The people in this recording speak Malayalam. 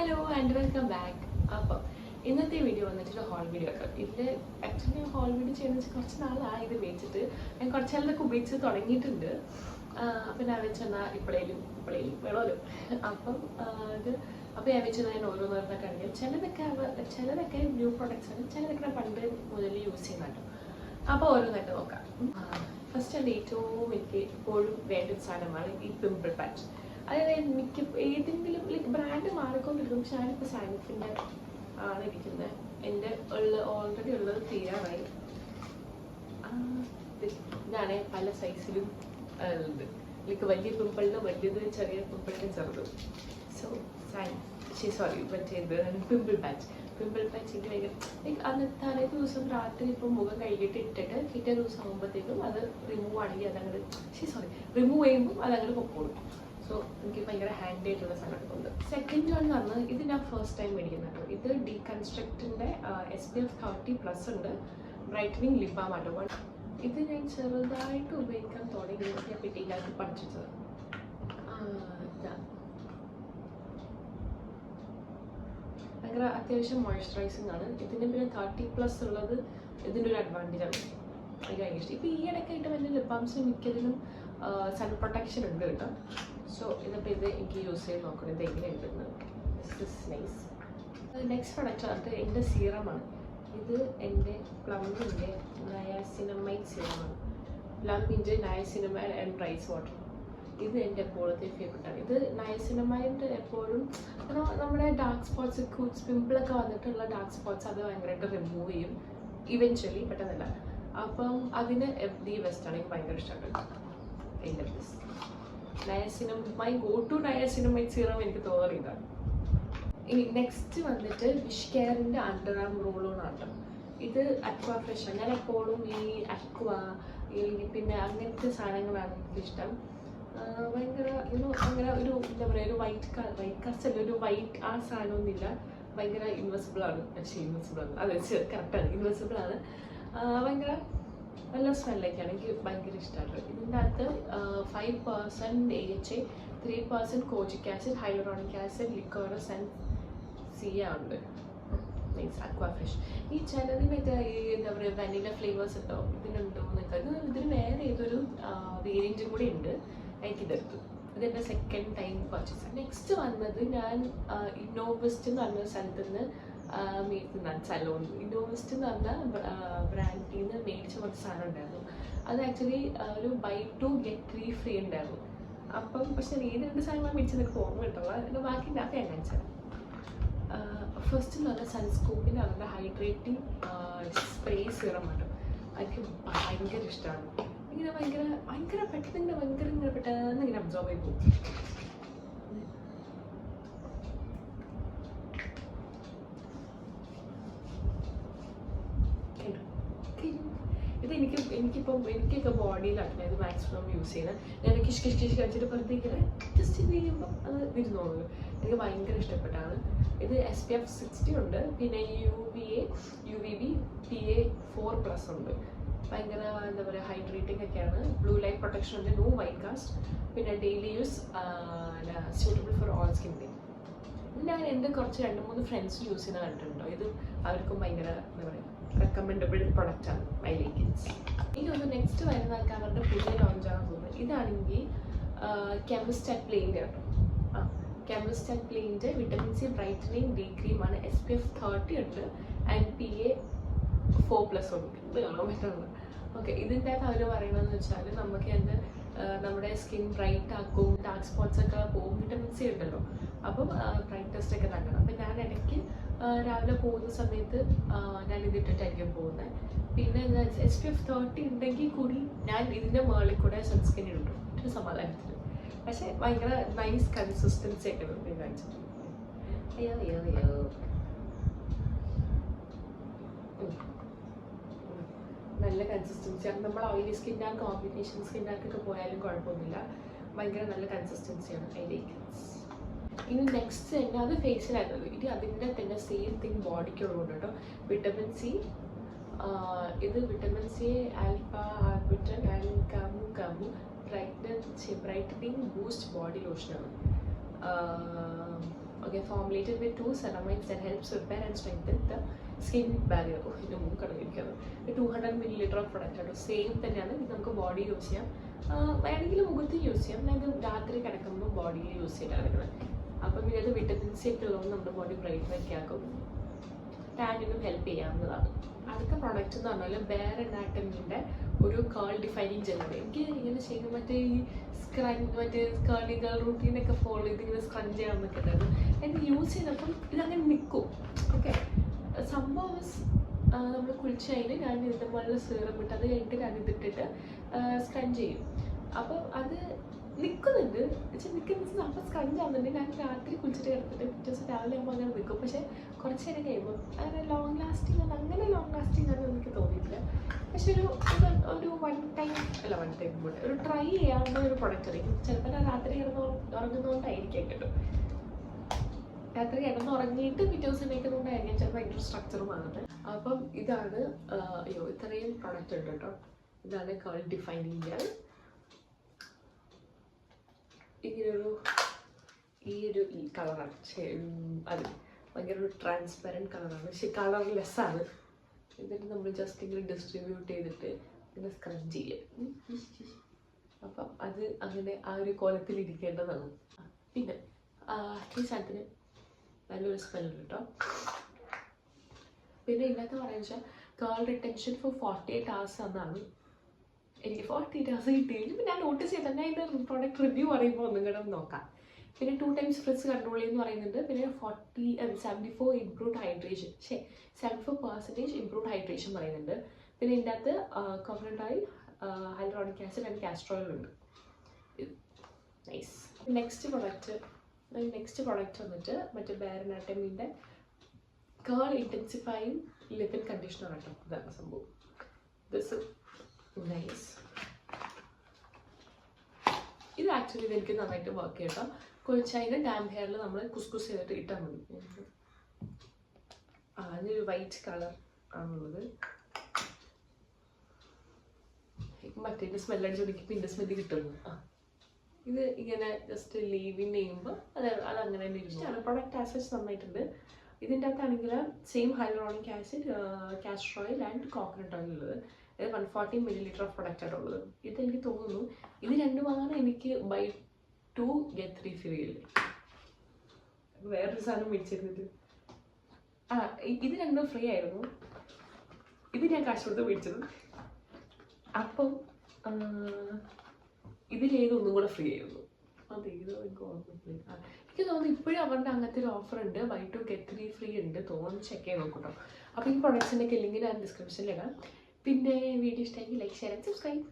Hello and welcome back. അപ്പോൾ ഇന്നത്തെ വീഡിയോ വന്നിട്ട് ഹോൾ വീഡിയോ ഒക്കെ. ഇതിൽ ആക്ച്വലി ഹോൾ വീഡിയോ ചെയ്യുന്നത് കുറച്ച് നാളായി ഇത് ഉപയോഗിച്ചിട്ട്. ഞാൻ കുറച്ച് നാളൊക്കെ ഉപയോഗിച്ച് തുടങ്ങിയിട്ടുണ്ട്. അപ്പം ഞാൻ വെച്ചെന്നാൽ ഇപ്പോഴേലും വേണമല്ലോ. അപ്പം ഞാൻ വെച്ചെന്നാൽ ഞാൻ ഓരോന്നോരോന്നൊക്കെ കാണിക്കാം. ചിലതൊക്കെ ന്യൂ പ്രൊഡക്ട്സ് ആണ്, ചിലതൊക്കെ ഞാൻ പണ്ട് മുതൽ യൂസ് ചെയ്യുന്നുണ്ട്. അപ്പോൾ ഓരോന്നായിട്ട് നോക്കാം. ഫസ്റ്റ് എൻ്റെ എനിക്ക് എപ്പോഴും വേണ്ട സാധനമാണ് ഈ പിമ്പിൾ പാച്ച്. അതായത് ഏതെങ്കിലും ബ്രാൻഡ് മാറിക്കൊണ്ടിരിക്കും. പക്ഷെ ഞാനിപ്പോൾ സാനിഫിൻ്റെ ആണ് ഇരിക്കുന്നത്. എൻ്റെ ഓൾറെഡി ഉള്ളത് തീരാറായി. ഇതാണ് പല സൈസിലും ഉള്ളത്. വലിയ പിമ്പിളിന് വലിയത്, ചെറിയ പിമ്പിളിന് ചെറുത്. പിമ്പിൾ പാച്ച് എനിക്ക് ഭയങ്കര തലേ ദിവസം രാത്രി ഇപ്പം മുഖം കഴുകിയിട്ട് ഇട്ടിട്ട് പിറ്റേ ദിവസം ആകുമ്പോഴത്തേക്കും അത് റിമൂവ് ആണെങ്കിൽ റിമൂവ് ചെയ്യുമ്പോൾ അതങ്ങോട്ട് പൊക്കോളും. സോ എനിക്ക് ഭയങ്കര ഹാൻഡി ആയിട്ടുള്ള സാധനങ്ങളുണ്ട്. സെക്കൻഡ് വൺ എന്ന് പറഞ്ഞാൽ ഇത് ഞാൻ ഫസ്റ്റ് ടൈം മേടിക്കുന്നതാണ്. ഇത് ഡീകൺസ്ട്രക്റ്റിൻ്റെ SPF 30+ ഉണ്ട്. ബ്രൈറ്റനിങ് ലിപ് ബാം ആട്ടോ. ഇത് ഞാൻ ചെറുതായിട്ട് ഉപയോഗിക്കാൻ തുടങ്ങി. ഞാൻ പിറ്റേക്കാർക്ക് പഠിച്ചത് ഭയങ്കര അത്യാവശ്യം മോയ്സ്ചറൈസിങ് ആണ്. ഇതിന് പിന്നെ 30+ ഉള്ളത് ഇതിൻ്റെ ഒരു അഡ്വാൻറ്റേജ് ആണ്. എനിക്ക് ഭയങ്കര ഇഷ്ടം. ഇപ്പോൾ ഈ ഇടയ്ക്കായിട്ട് വലിയ ലിപ് ബാംസിന് മിക്കതിനും സൺ പ്രൊട്ടക്ഷൻ ഉണ്ട് കേട്ടോ. സോ ഇതിപ്പോൾ ഇത് എനിക്ക് യൂസ് ചെയ്ത് നോക്കണം ഇത് എങ്ങനെയുണ്ടെന്ന്. നൈസ്. നെക്സ്റ്റ് പ്രൊഡക്റ്റ് അത് എൻ്റെ സീറമാണ്. ഇത് എൻ്റെ പ്ലമ്മിൻ്റെ നയാസിനമൈഡ് സീറമാണ്. പ്ലമ്മിൻ്റെ നയാസിനമൈഡ് ആൻഡ് റൈസ് വാട്ടർ. ഇത് എൻ്റെ എപ്പോഴത്തെ ഫേവറേറ്റാണ്. ഇത് നയാസിനമൈഡ് എപ്പോഴും നമ്മുടെ ഡാർക്ക് സ്പോട്ട്സ്, പിമ്പിളൊക്കെ വന്നിട്ടുള്ള ഡാർക്ക് സ്പോട്ട്സ് അത് ഭയങ്കരമായിട്ട് റിമൂവ് ചെയ്യും ഇവൻച്വലി, പെട്ടെന്നല്ല. അപ്പം അതിന് FD ബെസ്റ്റാണ്. എനിക്ക് ഭയങ്കര ഇഷ്ടമാണ്. എൻ്റെ best my go to niacinamide serum എനിക്ക് തോന്നിയതാണ്. ഇനി നെക്സ്റ്റ് വന്നിട്ട് വിഷ് കെയറിൻ്റെ അണ്ടർ ആം റോൾ ഓൺ ആട്ടോ. ഇത് അക്വാ ഫ്രഷ് ആണ്. ഞാൻ എപ്പോഴും ഈ അക്വ പിന്നെ അങ്ങനത്തെ സാധനങ്ങളാണ് എനിക്കിഷ്ടം. ഭയങ്കര അങ്ങനെ ഒരു എന്താ പറയുക, ഒരു വൈറ്റ് കാസ്റ്റ് അല്ല, ഒരു വൈറ്റ് ആ സാധനമൊന്നുമില്ല. ഭയങ്കര ഇൻവെസിബിൾ ആണ്. അതെ കറക്റ്റാണ്, ഇൻവെസിബിൾ ആണ്. ഭയങ്കര നല്ല സ്മെല്ലൊക്കെയാണ്. എനിക്ക് ഭയങ്കര ഇഷ്ടമാണ്. ഇതിൻ്റെ അകത്ത് 5% AHA, 3% kojic acid, hyaluronic acid, liquorice and സിയ ഉണ്ട്. Means aqua fresh. ഈ ചിലതിനൊക്കെ എന്താ പറയുക വാനില ഫ്ലേവേഴ്സ് ഉണ്ടോ ഇതിനുണ്ടോ എന്നൊക്കെ. ഇതിന് വേറെ ഏതൊരു വേരിയൻറ്റും കൂടി ഉണ്ട്. എനിക്കിതെടുത്തു. ഇതെൻ്റെ സെക്കൻഡ് ടൈം പർച്ചേസ്. നെക്സ്റ്റ് വന്നത് ഞാൻ ഇന്നോവെസ്റ്റ് എന്ന് പറഞ്ഞ സ്ഥലത്ത് നിന്ന് മേടിക്കുന്നതാണ്. സലോൺ ഇന്നോവെസ്റ്റ് എന്ന് പറഞ്ഞ ബ്രാൻഡിൽ നിന്ന് മേടിച്ച കുറച്ച് സാധനം ഉണ്ടായിരുന്നു. അത് ആക്ച്വലി ഒരു ബൈ 2 get 3 ഫ്രീ ഉണ്ടായിരുന്നു. അപ്പം പക്ഷെ ഏത് 2 സാധനങ്ങൾ മേടിച്ചത് എനിക്ക് ഓർമ്മ കിട്ടുള്ളൂ. ബാക്കി ഉണ്ടാക്കി ഞാൻ കാണിച്ചത്. ഫസ്റ്റ് എന്ന് പറഞ്ഞാൽ സൺസ്കൂപ്പിൻ്റെ അവരുടെ ഹൈഡ്രേറ്റിംഗ് സ്പ്രേ സീറം ആണ്. എനിക്ക് ഭയങ്കര ഇഷ്ടമാണ്. ഇങ്ങനെ ഭയങ്കര പെട്ടെന്ന് ഇങ്ങനെ അബ്സോർബ് ചെയ്ത് പോകും. ഇത് എനിക്കൊക്കെ ബോഡിയിലാണ് ഇത് മാക്സിമം യൂസ് ചെയ്യുന്നത്. ഞാൻ കിഷ് കഴിച്ചിട്ട് വെറുതെ ഇങ്ങനെ ജസ്റ്റ് ഇത് ചെയ്യുമ്പോൾ അത് ഇരുന്നോളൂ. എനിക്ക് ഭയങ്കര ഇഷ്ടപ്പെട്ടാണ്. ഇത് SPF 60 ഉണ്ട്. പിന്നെ UVB PA4+ ഉണ്ട്. ഭയങ്കര എന്താ പറയുക, ഹൈഡ്രേറ്റിംഗ് ഒക്കെയാണ്. ബ്ലൂ ലൈറ്റ് പ്രൊട്ടക്ഷൻ ഉണ്ട്. No white cast. പിന്നെ daily use, suitable for all skin type. ഇത് ഞാൻ എൻ്റെ കുറച്ച് 2-3 ഫ്രണ്ട്സ് യൂസ് ചെയ്യുന്ന കണ്ടിട്ടുണ്ടോ. ഇത് അവർക്കും ഭയങ്കര എന്താ പറയുക റെക്കമെൻഡബിൾ പ്രൊഡക്റ്റാണ്. I like it. എനിക്ക് തോന്നുന്നു നെക്സ്റ്റ് വരുന്നതൊക്കെ അവരുടെ പുതിയ ലോഞ്ചാണെന്ന് തോന്നുന്നു. ഇതാണെങ്കിൽ കെമിസ്റ്റ് ആൻഡ് പ്ലെയിൻ്റെ കേട്ടോ. കെമിസ്റ്റ് ആൻഡ് പ്ലെയിൻ്റെ വിറ്റമിൻ സി ബ്രൈറ്റനിങ് ഡേ ക്രീമാണ്. SPF 30 ഉണ്ട് ആൻഡ് PA4+ ഉണ്ട്. ഇത് കാണാൻ പറ്റുന്നത്. ഓക്കെ, ഇതിൻ്റെ അകത്ത് അവർ പറയുന്നതെന്ന് വെച്ചാൽ നമുക്ക് നമ്മുടെ സ്കിൻ ബ്രൈറ്റ് ആക്കും, ഡാർക്ക് സ്പോട്ട്സ് ഒക്കെ പോകും. വിറ്റമിൻ സി ഉണ്ടല്ലോ, അപ്പം ബ്രൈറ്റ്നസ് ഒക്കെ നൽകണം. അപ്പം ഞാൻ ഇടയ്ക്ക് രാവിലെ പോകുന്ന സമയത്ത് ഞാൻ ഇതിട്ടിട്ടായിരിക്കും പോകുന്നത്. പിന്നെ SPF 30 ഉണ്ടെങ്കിൽ കൂടി ഞാൻ ഇതിൻ്റെ മുകളിൽ കൂടെ സൺസ്ക്രീൻ ഇടും ഒരു സമാധാനത്തിൽ. പക്ഷേ ഭയങ്കര നൈസ് കൺസിസ്റ്റൻസി ഒക്കെ ഉണ്ട് കാണിച്ചിട്ട്. നല്ല കൺസിസ്റ്റൻസിയാണ്. നമ്മൾ ഓയിലി സ്കിന്നാർ, കോമ്പിനേഷൻ സ്കിന്നാർക്കൊക്കെ പോയാലും കുഴപ്പമൊന്നുമില്ല. ഭയങ്കര നല്ല കൺസിസ്റ്റൻസിയാണ്. I like it. ഇനി നെക്സ്റ്റ് തന്നെ അത് ഫേസിലായിരുന്നല്ലോ. ഇനി അതിൻ്റെ തന്നെ സെയിം തിങ് ബോഡിക്കുള്ളതുകൊണ്ട് കേട്ടോ. വിറ്റമിൻ സി, ഇത് vitamin C alpha arbutin and brightening boost body ലോഷനാണ്. Okay, formulated with 2 ceramides that helps repair and strengthen the skin barrier. Oh, ഇതിൻ്റെ മൂക്കടങ്ങിയിരിക്കുന്നത് 200 ml ഓഫ് പ്രൊഡക്റ്റ് ആണ്. സെയിം തന്നെയാണ്. ഇത് നമുക്ക് ബോഡി യൂസ് ചെയ്യാം, വേണമെങ്കിൽ മുഖത്ത് യൂസ് ചെയ്യാം. ഞാൻ ഇത് രാത്രി കിടക്കുമ്പോൾ ബോഡിയിൽ യൂസ് ചെയ്തിട്ടാണ് കിടക്കുന്നത്. അപ്പം ഇത് വിറ്റമിൻ സി ഒക്കെ ഉള്ളതുകൊണ്ട് നമ്മുടെ ബോഡി ബ്രൈറ്റ് ഒക്കെ ആക്കും, ടാനിനും ഹെൽപ്പ് ചെയ്യാവുന്നതാണ്. അടുത്ത പ്രോഡക്റ്റ് എന്ന് പറഞ്ഞാൽ ബെയർ അനാട്ടമിൻ്റെ ഒരു കേൾ ഡിഫൈനിങ് ജെല്ലാണ്. എനിക്ക് ഇങ്ങനെ ചെയ്യുന്ന മറ്റേ ഈ മറ്റേ കേളിങ് റൂട്ടീനൊക്കെ ഫോളോ ചെയ്ത് ഇങ്ങനെ സ്ക്രഞ്ച് ചെയ്യാമെന്നൊക്കെ ഉണ്ടായിരുന്നു. എനിക്ക് യൂസ് ചെയ്തപ്പം ഇതങ്ങനെ നിൽക്കും. ഓക്കെ, സംഭവം നമ്മൾ കുളിച്ച് കഴിഞ്ഞ് ഞാൻ ഇതുപോലെ സീറം ഇട്ട് അത് കഴിഞ്ഞിട്ട് ഞാൻ ഇതിട്ടിട്ട് സ്ക്രഞ്ച് ചെയ്യും. അപ്പോൾ അത് നിൽക്കുന്നുണ്ട്, പക്ഷെ നിൽക്കുന്ന അപ്പോൾ സ്ക്രഞ്ച് ആവുന്നുണ്ട്. ഞാൻ രാത്രി കുളിച്ചിട്ട് കിടത്തിട്ട് പിറ്റേ ദിവസം രാവിലെ ആകുമ്പോൾ അങ്ങനെ നിൽക്കും. പക്ഷേ കുറച്ച് നേരം കഴിയുമ്പോൾ അങ്ങനെ ലോങ് ലാസ്റ്റിംഗ് ആണെന്ന് എനിക്ക് തോന്നിയിട്ടില്ല. പക്ഷെ ഒരു വൺ ടൈം ഒരു ട്രൈ ചെയ്യാവുന്ന ഒരു പ്രൊഡക്റ്റ് ആയിരിക്കും. ചിലപ്പോൾ ഞാൻ രാത്രി ഉറങ്ങുന്നതുകൊണ്ടായിരിക്കാം കേട്ടോ. രാത്രി കിടന്നുറങ്ങിയിട്ട് പിറ്റേ ദിവസം എണീക്കുന്നതുകൊണ്ടായിരിക്കും ചിലപ്പോൾ ഭയങ്കര സ്ട്രക്ചറുമാകുന്നത്. അപ്പം ഇതാണ് ഇത്രയും പ്രൊഡക്റ്റ് ഉണ്ട് കേട്ടോ. ഇതാണ് കേൾ ഡിഫൈനിങ് ജെൽ. ഈ കളറാണ്. അത് ഭയങ്കര ഒരു ട്രാൻസ്പെറൻറ്റ് കളറാണ്, പക്ഷെ കളർലെസ്സാണ്. എന്നിട്ട് നമ്മൾ ജസ്റ്റ് ഇങ്ങനെ ഡിസ്ട്രിബ്യൂട്ട് ചെയ്തിട്ട് ഇങ്ങനെ സ്ക്രഞ്ച് ചെയ്യും. അപ്പം അത് അങ്ങനെ ആ ഒരു കോലത്തിൽ ഇരിക്കേണ്ടതാണ്. പിന്നെ ഈ സാധനത്തിന് നല്ലൊരു സ്മെല്ലുണ്ട് കേട്ടോ. പിന്നെ ഇതിനകത്ത് പറയുക വെച്ചാൽ കേൾ റിട്ടൻഷൻ ഫോർ 48 hours എന്നാണ്. എനിക്ക് 48 hours കിട്ടിയില്ല. പിന്നെ ഞാൻ നോട്ടീസ് ചെയ്ത് തന്നെ ഇതിൻ്റെ പ്രോഡക്റ്റ് റിവ്യൂ പറയുമ്പോൾ ഒന്നും കൂടെ നോക്കാം. പിന്നെ 2 times ഫ്രിസ് കൺട്രോൾ എന്ന് പറയുന്നുണ്ട്. പിന്നെ 74 ഇംപ്രൂവ്ഡ് ഹൈഡ്രേഷൻ, 74% ഇംപ്രൂവ്ഡ് ഹൈഡ്രേഷൻ പറയുന്നുണ്ട്. പിന്നെ ഇതിൻ്റെ അകത്ത് coconut oil, hyaluronic acid and castor oil ഉണ്ട്. നൈസ്. നെക്സ്റ്റ് പ്രൊഡക്റ്റ് വന്നിട്ട് മറ്റേ ബെയർ അനാട്ടമിൻ്റെ കേൾ ഇൻറ്റൻസിഫൈങ് ലിപ്പിൻ കണ്ടീഷണർ കേട്ടോ. ഇതാണ് സംഭവം. This nice. ഇത് ആക്ച്വലി എനിക്ക് നന്നായിട്ട് വർക്ക് ചെയ്യട്ടോ. കുളിച്ചതിന് ഡാം ഹെയറിൽ നമ്മൾ കുസ്കുസ് ചെയ്തിട്ട് ഇട്ടാൽ മതി. അതിനൊരു വൈറ്റ് കളർ ആണുള്ളത്. മറ്റേ സ്മെല്ലടിച്ച് എനിക്ക് പിന്നെ സ്മെല്ല് കിട്ടുന്നു. ഇത് ഇങ്ങനെ ജസ്റ്റ് ലീവിൻ ചെയ്യുമ്പോൾ അതങ്ങനെ തന്നെ ഇഷ്ടമാണ്. പ്രൊഡക്റ്റ് ആസസ് നന്നായിട്ടുണ്ട്. ഇതിൻ്റെ അകത്താണെങ്കിൽ same hyaluronic acid, castor oil and coconut oil ഉള്ളത്. ഇത് 140 ml ഓഫ് പ്രൊഡക്റ്റ് ആയിട്ടുള്ളത്. ഇത് എനിക്ക് തോന്നുന്നു ഇത് രണ്ടുമാണ് എനിക്ക് ബൈ 2 get 3 ഫ്രീ ഇല്ലേ. വേറൊരു സാധനം മേടിച്ചിരുന്നിട്ട് ഇത് രണ്ടും ഫ്രീ ആയിരുന്നു. ഇത് ഞാൻ കാശ് കൊടുത്ത് മേടിച്ചത്. അപ്പം ഇതിലേതൊന്നും കൂടെ ഫ്രീ ആയിരുന്നു. അതേതോ എനിക്ക് ഓർമ്മയില്ല. എനിക്ക് തോന്നുന്നു ഇപ്പോഴും അവരുടെ അങ്ങനത്തെ ഒരു ഓഫർ ഉണ്ട്. ബൈ 2 get 3 ഫ്രീ ഉണ്ട് തോന്നുന്നു. ചെക്ക് ചെയ്ത് നോക്കട്ടോ. അപ്പോൾ ഈ പ്രൊഡക്ട്സിൻ്റെ ലിങ്ക് ഞാൻ ഡിസ്ക്രിപ്ഷനിലിടാം. പിന്നെ വീഡിയോ ഇഷ്ടമെങ്കിൽ ലൈക്ക്, ഷെയർ ആൻഡ് സബ്സ്ക്രൈബ്.